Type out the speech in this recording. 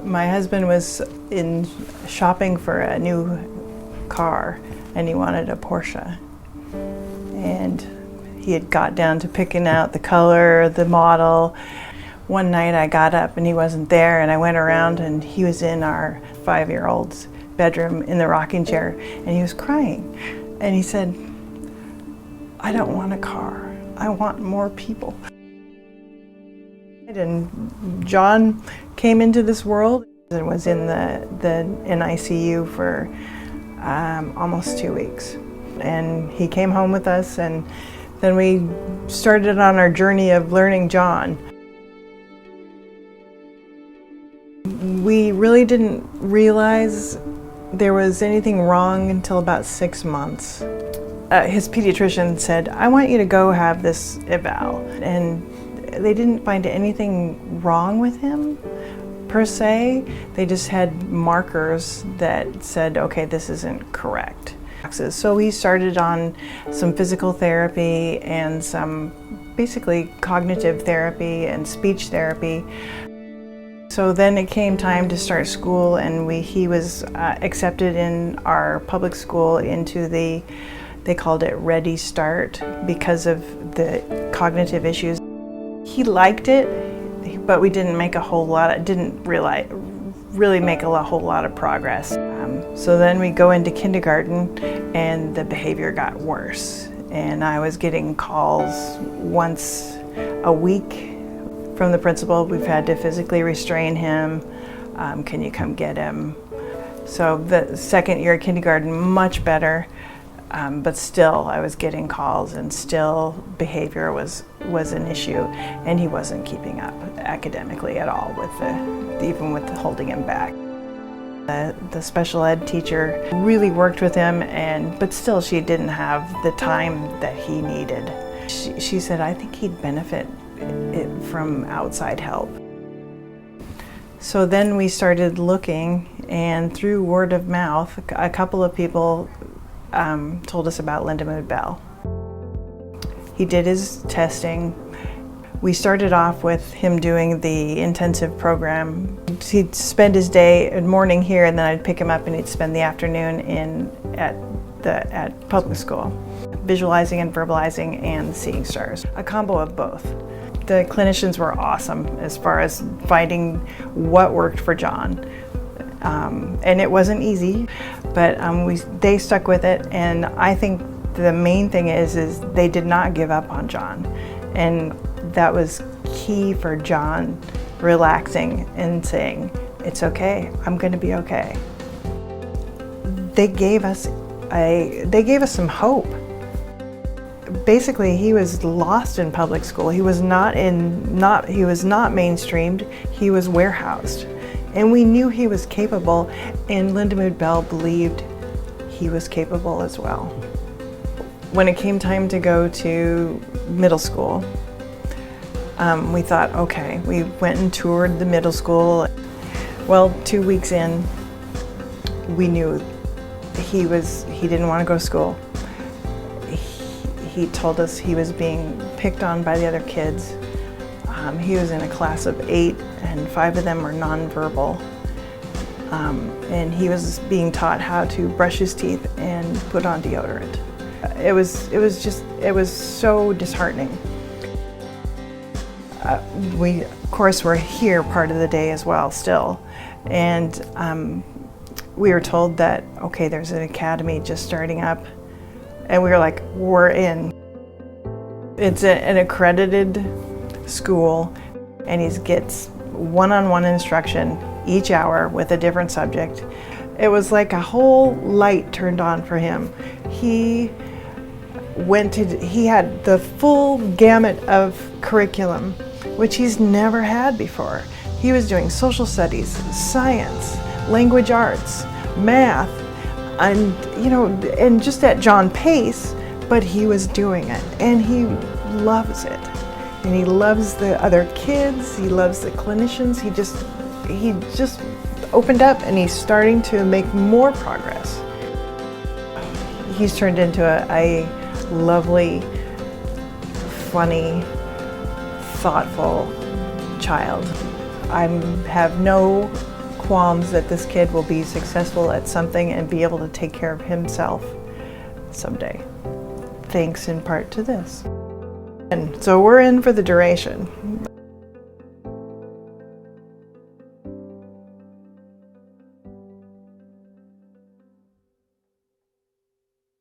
My husband was in shopping for a new car and he wanted a Porsche. And he had got down to picking out the color, the model. One night I got up and he wasn't there, and I went around and he was in our 5-year-old's bedroom in the rocking chair and he was crying. And he said, "I don't want a car, I want more people." And John came into this world and was in the NICU for almost 2 weeks. And he came home with us, and then we started on our journey of learning John. We really didn't realize there was anything wrong until about 6 months. His pediatrician said, "I want you to go have this eval." And they didn't find anything wrong with him per se. They just had markers that said, okay, this isn't correct. So we started on some physical therapy and some basically cognitive therapy and speech therapy. So then it came time to start school, and he was accepted in our public school into they called it Ready Start because of the cognitive issues. He liked it, but we didn't make a whole lot, really make a whole lot of progress. So then we go into kindergarten and the behavior got worse. And I was getting calls once a week from the principal. We've had to physically restrain him. Can you come get him? So the second year of kindergarten, much better. But still, I was getting calls, and still behavior was an issue, and he wasn't keeping up academically at all even with holding him back. The special ed teacher really worked with him, but still she didn't have the time that he needed. She said, "I think he'd benefit from outside help." So then we started looking, and through word of mouth, a couple of people told us about Lindamood-Bell. He did his testing. We started off with him doing the intensive program. He'd spend his morning here, and then I'd pick him up and he'd spend the afternoon at public school, visualizing and verbalizing and seeing stars, a combo of both. The clinicians were awesome as far as finding what worked for John. And it wasn't easy, but they stuck with it, and I think the main thing is they did not give up on John, and that was key for John relaxing and saying, "It's okay, I'm going to be okay." They gave us some hope. Basically, he was lost in public school. He was not mainstreamed. He was warehoused. And we knew he was capable, and Lindamood-Bell believed he was capable as well. When it came time to go to middle school, we thought, okay, we went and toured the middle school. Well, 2 weeks in, we knew he didn't want to go to school. He told us he was being picked on by the other kids. He was in a class of 8, and 5 of them were nonverbal. And he was being taught how to brush his teeth and put on deodorant. It was so disheartening. We, of course, were here part of the day as well still. And we were told that, okay, there's an academy just starting up. And we were like, we're in. It's an accredited school, and he gets one-on-one instruction each hour with a different subject. It was like a whole light turned on for him. He had the full gamut of curriculum, which he's never had before. He was doing social studies, science, language arts, math, and just at John pace, but he was doing it, and he loves it. And he loves the other kids, he loves the clinicians. He just opened up, and he's starting to make more progress. He's turned into a lovely, funny, thoughtful child. I have no qualms that this kid will be successful at something and be able to take care of himself someday, thanks in part to this. And so we're in for the duration.